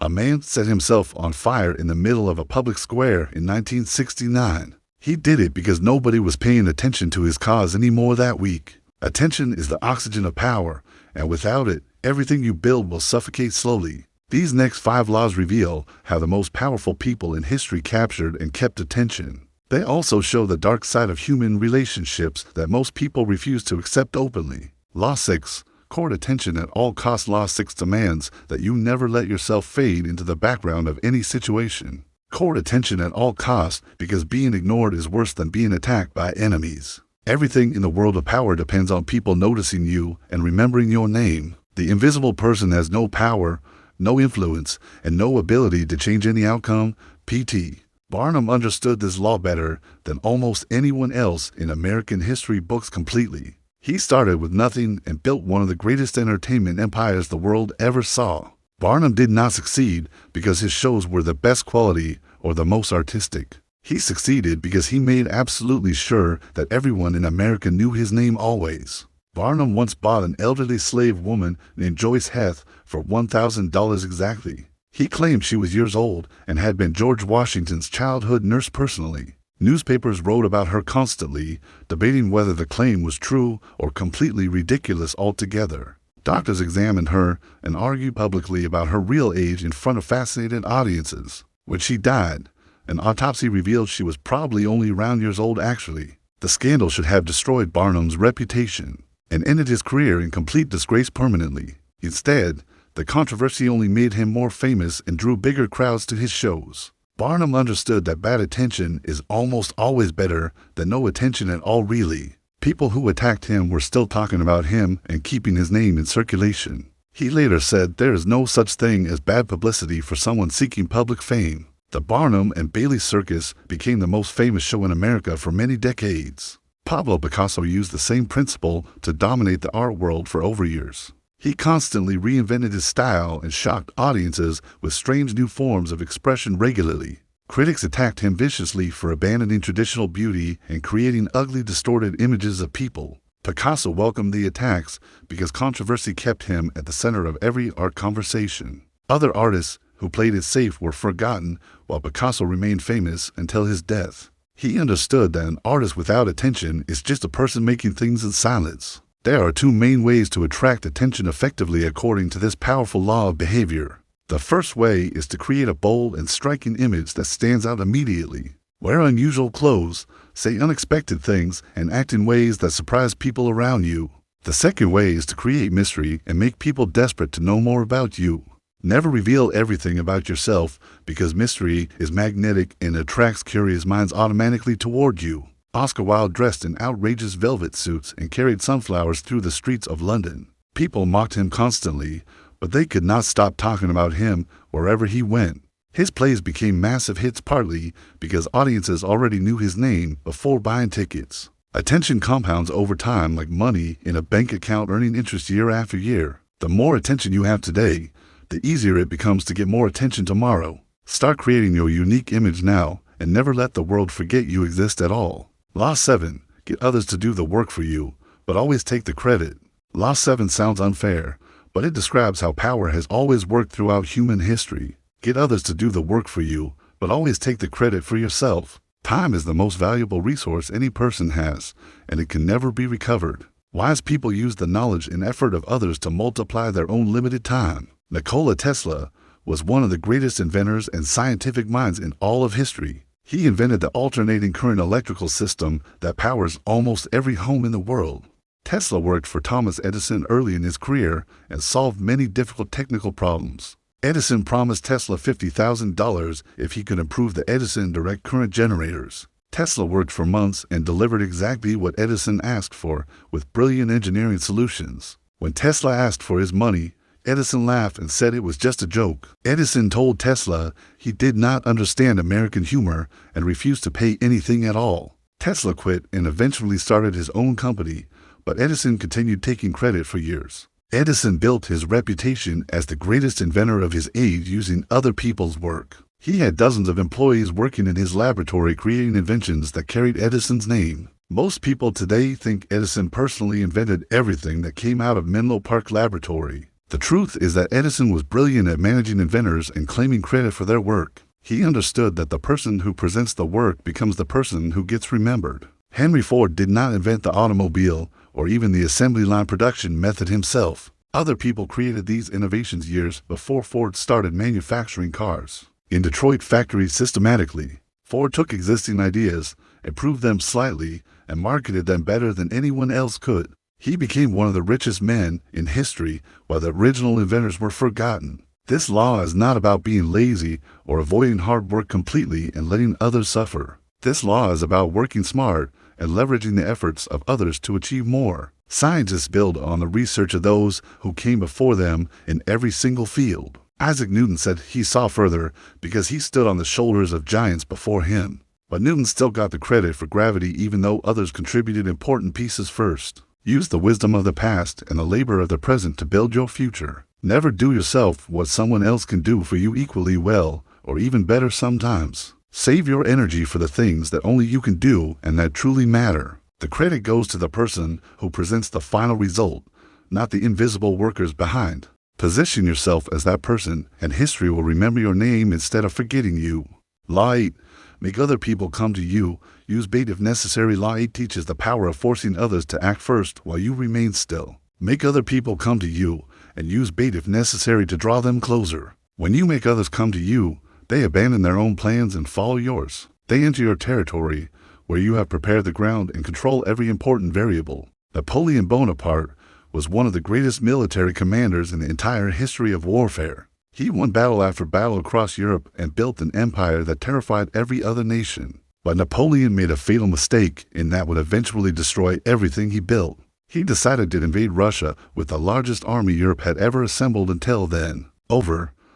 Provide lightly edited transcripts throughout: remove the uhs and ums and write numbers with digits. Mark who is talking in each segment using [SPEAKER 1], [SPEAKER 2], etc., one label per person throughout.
[SPEAKER 1] A man set himself on fire in the middle of a public square in 1969. He did it because nobody was paying attention to his cause anymore that week. Attention is the oxygen of power, and without it, everything you build will suffocate slowly. These next 5 laws reveal how the most powerful people in history captured and kept attention. They also show the dark side of human relationships that most people refuse to accept openly. Law 6. Court attention at all costs. Law 6 demands that you never let yourself fade into the background of any situation. Court attention at all costs because being ignored is worse than being attacked by enemies. Everything in the world of power depends on people noticing you and remembering your name. The invisible person has no power, no influence, and no ability to change any outcome. P.T. Barnum understood this law better than almost anyone else in American history books completely. He started with nothing and built one of the greatest entertainment empires the world ever saw. Barnum did not succeed because his shows were the best quality or the most artistic. He succeeded because he made absolutely sure that everyone in America knew his name always. Barnum once bought an elderly slave woman named Joyce Heth for $1,000 exactly. He claimed she was years old and had been George Washington's childhood nurse personally. Newspapers wrote about her constantly, debating whether the claim was true or completely ridiculous altogether. Doctors examined her and argued publicly about her real age in front of fascinated audiences. When she died, an autopsy revealed she was probably only around years old actually. The scandal should have destroyed Barnum's reputation and ended his career in complete disgrace permanently. Instead, the controversy only made him more famous and drew bigger crowds to his shows. Barnum understood that bad attention is almost always better than no attention at all really. People who attacked him were still talking about him and keeping his name in circulation. He later said there is no such thing as bad publicity for someone seeking public fame. The Barnum and Bailey Circus became the most famous show in America for many decades. Pablo Picasso used the same principle to dominate the art world for over years. He constantly reinvented his style and shocked audiences with strange new forms of expression regularly. Critics attacked him viciously for abandoning traditional beauty and creating ugly, distorted images of people. Picasso welcomed the attacks because controversy kept him at the center of every art conversation. Other artists who played it safe were forgotten, while Picasso remained famous until his death. He understood that an artist without attention is just a person making things in silence. There are 2 main ways to attract attention effectively according to this powerful law of behavior. The first way is to create a bold and striking image that stands out immediately. Wear unusual clothes, say unexpected things, and act in ways that surprise people around you. The second way is to create mystery and make people desperate to know more about you. Never reveal everything about yourself because mystery is magnetic and attracts curious minds automatically toward you. Oscar Wilde dressed in outrageous velvet suits and carried sunflowers through the streets of London. People mocked him constantly, but they could not stop talking about him wherever he went. His plays became massive hits partly because audiences already knew his name before buying tickets. Attention compounds over time like money in a bank account earning interest year after year. The more attention you have today, the easier it becomes to get more attention tomorrow. Start creating your unique image now and never let the world forget you exist at all. Law 7. Get others to do the work for you, but always take the credit. Law 7 sounds unfair, but it describes how power has always worked throughout human history. Get others to do the work for you, but always take the credit for yourself. Time is the most valuable resource any person has, and it can never be recovered. Wise people use the knowledge and effort of others to multiply their own limited time. Nikola Tesla was one of the greatest inventors and scientific minds in all of history. He invented the alternating current electrical system that powers almost every home in the world. Tesla worked for Thomas Edison early in his career and solved many difficult technical problems. Edison promised Tesla $50,000 if he could improve the Edison direct current generators. Tesla worked for months and delivered exactly what Edison asked for with brilliant engineering solutions. When Tesla asked for his money, Edison laughed and said it was just a joke. Edison told Tesla he did not understand American humor and refused to pay anything at all. Tesla quit and eventually started his own company, but Edison continued taking credit for years. Edison built his reputation as the greatest inventor of his age using other people's work. He had dozens of employees working in his laboratory creating inventions that carried Edison's name. Most people today think Edison personally invented everything that came out of Menlo Park Laboratory. The truth is that Edison was brilliant at managing inventors and claiming credit for their work. He understood that the person who presents the work becomes the person who gets remembered. Henry Ford did not invent the automobile or even the assembly line production method himself. Other people created these innovations years before Ford started manufacturing cars. In Detroit factories systematically, Ford took existing ideas, improved them slightly, and marketed them better than anyone else could. He became one of the richest men in history while the original inventors were forgotten. This law is not about being lazy or avoiding hard work completely and letting others suffer. This law is about working smart and leveraging the efforts of others to achieve more. Scientists build on the research of those who came before them in every single field. Isaac Newton said he saw further because he stood on the shoulders of giants before him. But Newton still got the credit for gravity even though others contributed important pieces first. Use the wisdom of the past and the labor of the present to build your future. Never do yourself what someone else can do for you equally well, or even better sometimes. Save your energy for the things that only you can do and that truly matter. The credit goes to the person who presents the final result, not the invisible workers behind. Position yourself as that person, and history will remember your name instead of forgetting you. Law 8. Make other people come to you. Use bait if necessary. Law 8 teaches the power of forcing others to act first while you remain still. Make other people come to you, and use bait if necessary to draw them closer. When you make others come to you, they abandon their own plans and follow yours. They enter your territory, where you have prepared the ground and control every important variable. Napoleon Bonaparte was one of the greatest military commanders in the entire history of warfare. He won battle after battle across Europe and built an empire that terrified every other nation. But Napoleon made a fatal mistake in that would eventually destroy everything he built. He decided to invade Russia with the largest army Europe had ever assembled until then.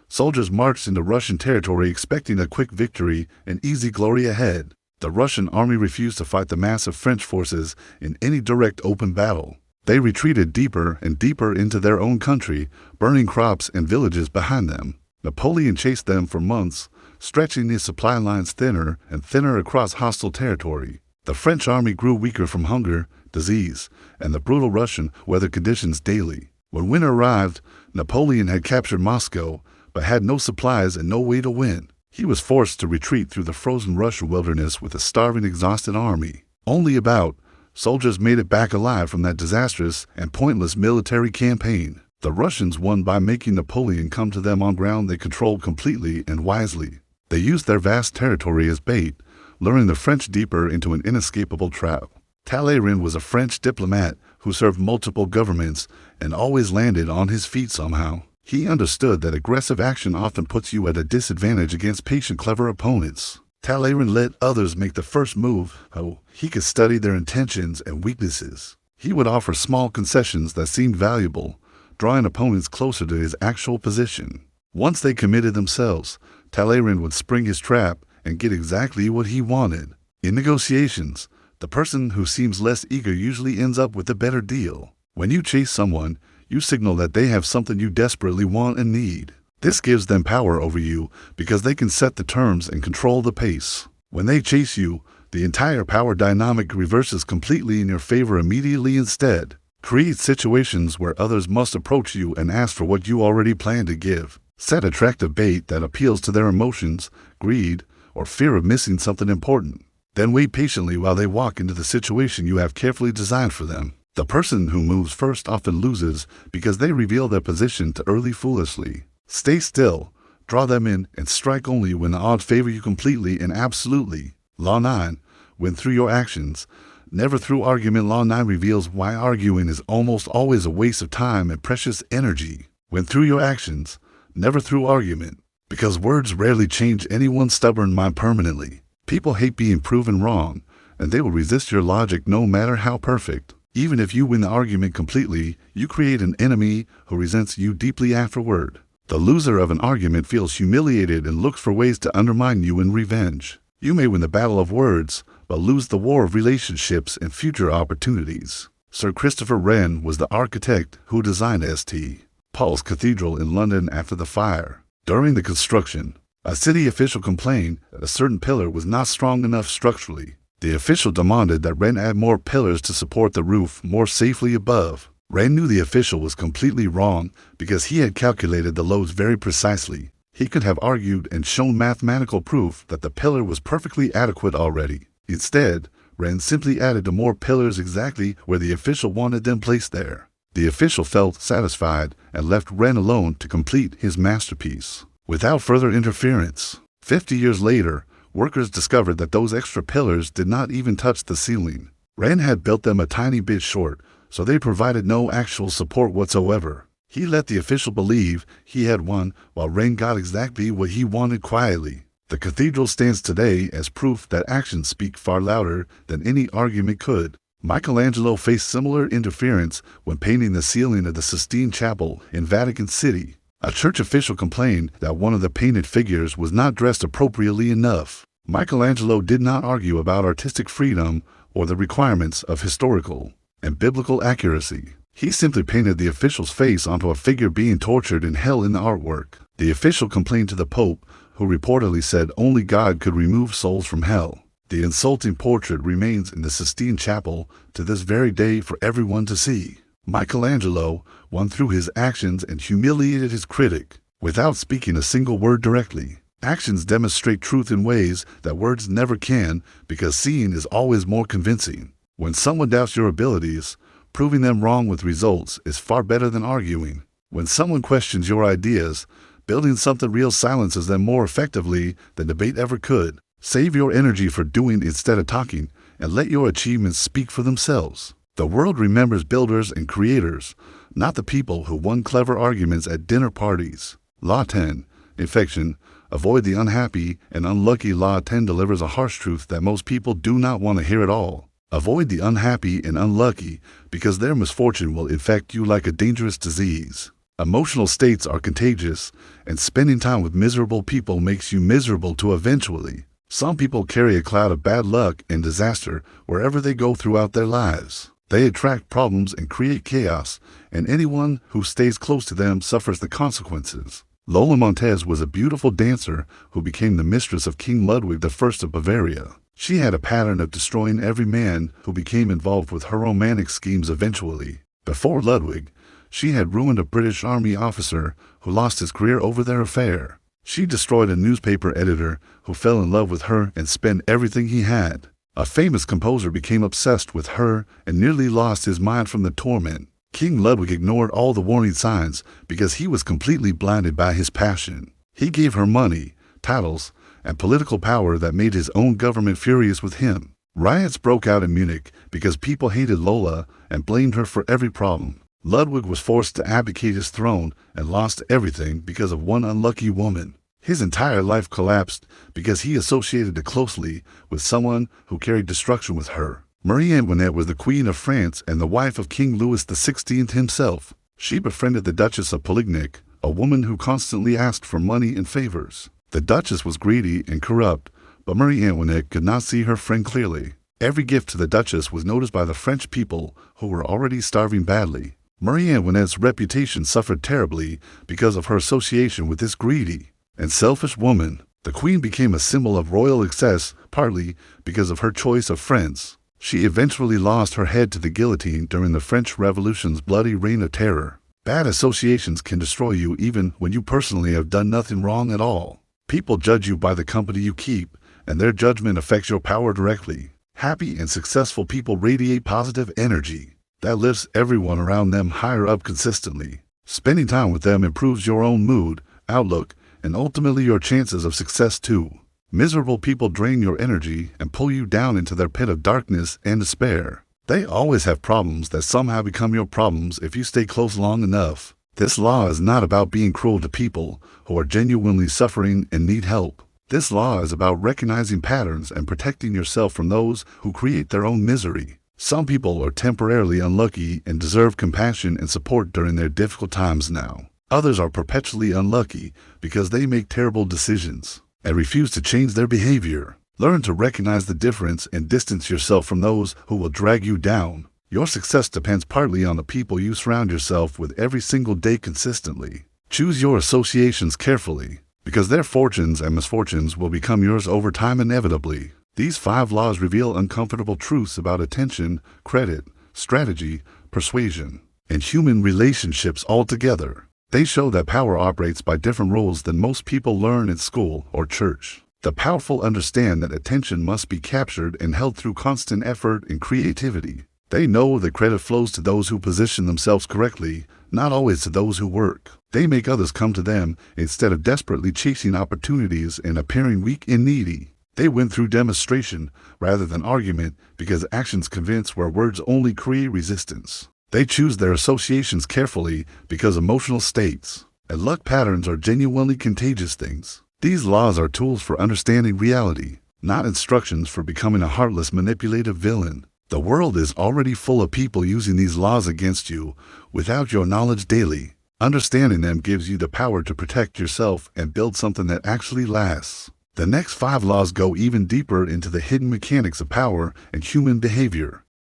[SPEAKER 1] Soldiers marched into Russian territory expecting a quick victory and easy glory ahead. The Russian army refused to fight the massive French forces in any direct open battle. They retreated deeper and deeper into their own country, burning crops and villages behind them. Napoleon chased them for months, stretching his supply lines thinner and thinner across hostile territory. The French army grew weaker from hunger, disease, and the brutal Russian weather conditions daily. When winter arrived, Napoleon had captured Moscow, but had no supplies and no way to win. He was forced to retreat through the frozen Russian wilderness with a starving, exhausted army. Only about soldiers made it back alive from that disastrous and pointless military campaign. The Russians won by making Napoleon come to them on ground they controlled completely and wisely. They used their vast territory as bait, luring the French deeper into an inescapable trap. Talleyrand was a French diplomat who served multiple governments and always landed on his feet somehow. He understood that aggressive action often puts you at a disadvantage against patient, clever opponents. Talleyrand let others make the first move so he could study their intentions and weaknesses. He would offer small concessions that seemed valuable, drawing opponents closer to his actual position. Once they committed themselves, Talleyrand would spring his trap and get exactly what he wanted. In negotiations, the person who seems less eager usually ends up with a better deal. When you chase someone, you signal that they have something you desperately want and need. This gives them power over you because they can set the terms and control the pace. When they chase you, the entire power dynamic reverses completely in your favor immediately instead. Create situations where others must approach you and ask for what you already plan to give. Set attractive bait that appeals to their emotions, greed, or fear of missing something important. Then wait patiently while they walk into the situation you have carefully designed for them. The person who moves first often loses because they reveal their position too early foolishly. Stay still, draw them in, and strike only when the odds favor you completely and absolutely. Law 9. Win through your actions, never through argument. Law 9 reveals why arguing is almost always a waste of time and precious energy. Win through your actions, never through argument, because words rarely change anyone's stubborn mind permanently. People hate being proven wrong, and they will resist your logic no matter how perfect. Even if you win the argument completely, you create an enemy who resents you deeply afterward. The loser of an argument feels humiliated and looks for ways to undermine you in revenge. You may win the battle of words, but lose the war of relationships and future opportunities. Sir Christopher Wren was the architect who designed St. Paul's Cathedral in London after the fire. During the construction, a city official complained that a certain pillar was not strong enough structurally. The official demanded that Wren add more pillars to support the roof more safely above. Rand knew the official was completely wrong because he had calculated the loads very precisely. He could have argued and shown mathematical proof that the pillar was perfectly adequate already. Instead, Rand simply added more pillars exactly where the official wanted them placed there. The official felt satisfied and left Rand alone to complete his masterpiece. Without further interference, 50 years later, workers discovered that those extra pillars did not even touch the ceiling. Rand had built them a tiny bit short, so they provided no actual support whatsoever. He let the official believe he had won while Rand got exactly what he wanted quietly. The cathedral stands today as proof that actions speak far louder than any argument could. Michelangelo faced similar interference when painting the ceiling of the Sistine Chapel in Vatican City. A church official complained that one of the painted figures was not dressed appropriately enough. Michelangelo did not argue about artistic freedom or the requirements of historical and biblical accuracy. He simply painted the official's face onto a figure being tortured in hell in the artwork. The official complained to the Pope, who reportedly said only God could remove souls from hell. The insulting portrait remains in the Sistine Chapel to this very day for everyone to see. Michelangelo won through his actions and humiliated his critic without speaking a single word directly. Actions demonstrate truth in ways that words never can because seeing is always more convincing. When someone doubts your abilities, proving them wrong with results is far better than arguing. When someone questions your ideas, building something real silences them more effectively than debate ever could. Save your energy for doing instead of talking, and let your achievements speak for themselves. The world remembers builders and creators, not the people who won clever arguments at dinner parties. Law 10. Infection. Avoid the unhappy and unlucky. Law 10 delivers a harsh truth that most people do not want to hear at all. Avoid the unhappy and unlucky because their misfortune will infect you like a dangerous disease. Emotional states are contagious, and spending time with miserable people makes you miserable too eventually. Some people carry a cloud of bad luck and disaster wherever they go throughout their lives. They attract problems and create chaos, and anyone who stays close to them suffers the consequences. Lola Montez was a beautiful dancer who became the mistress of King Ludwig I of Bavaria. She had a pattern of destroying every man who became involved with her romantic schemes eventually. Before Ludwig, she had ruined a British army officer who lost his career over their affair. She destroyed a newspaper editor who fell in love with her and spent everything he had. A famous composer became obsessed with her and nearly lost his mind from the torment. King Ludwig ignored all the warning signs because he was completely blinded by his passion. He gave her money, titles, and political power that made his own government furious with him. Riots broke out in Munich because people hated Lola and blamed her for every problem. Ludwig was forced to abdicate his throne and lost everything because of one unlucky woman. His entire life collapsed because he associated it closely with someone who carried destruction with her. Marie Antoinette was the Queen of France and the wife of King Louis XVI himself. She befriended the Duchess of Polignac, a woman who constantly asked for money and favors. The Duchess was greedy and corrupt, but Marie Antoinette could not see her friend clearly. Every gift to the Duchess was noticed by the French people who were already starving badly. Marie Antoinette's reputation suffered terribly because of her association with this greedy and selfish woman. The queen became a symbol of royal excess, partly because of her choice of friends. She eventually lost her head to the guillotine during the French Revolution's bloody reign of terror. Bad associations can destroy you even when you personally have done nothing wrong at all. People judge you by the company you keep, and their judgment affects your power directly. Happy and successful people radiate positive energy that lifts everyone around them higher up consistently. Spending time with them improves your own mood, outlook, and ultimately your chances of success too. Miserable people drain your energy and pull you down into their pit of darkness and despair. They always have problems that somehow become your problems if you stay close long enough. This law is not about being cruel to people who are genuinely suffering and need help. This law is about recognizing patterns and protecting yourself from those who create their own misery. Some people are temporarily unlucky and deserve compassion and support during their difficult times now. Others are perpetually unlucky because they make terrible decisions and refuse to change their behavior. Learn to recognize the difference and distance yourself from those who will drag you down. Your success depends partly on the people you surround yourself with every single day consistently. Choose your associations carefully, because their fortunes and misfortunes will become yours over time inevitably. These 5 laws reveal uncomfortable truths about attention, credit, strategy, persuasion, and human relationships altogether. They show that power operates by different rules than most people learn in school or church. The powerful understand that attention must be captured and held through constant effort and creativity. They know that credit flows to those who position themselves correctly, not always to those who work. They make others come to them instead of desperately chasing opportunities and appearing weak and needy. They win through demonstration rather than argument because actions convince where words only create resistance. They choose their associations carefully because emotional states and luck patterns are genuinely contagious things. These laws are tools for understanding reality, not instructions for becoming a heartless, manipulative villain. The world is already full of people using these laws against you without your knowledge daily. Understanding them gives you the power to protect yourself and build something that actually lasts. The next 5 laws go even deeper into the hidden mechanics of power and human behavior.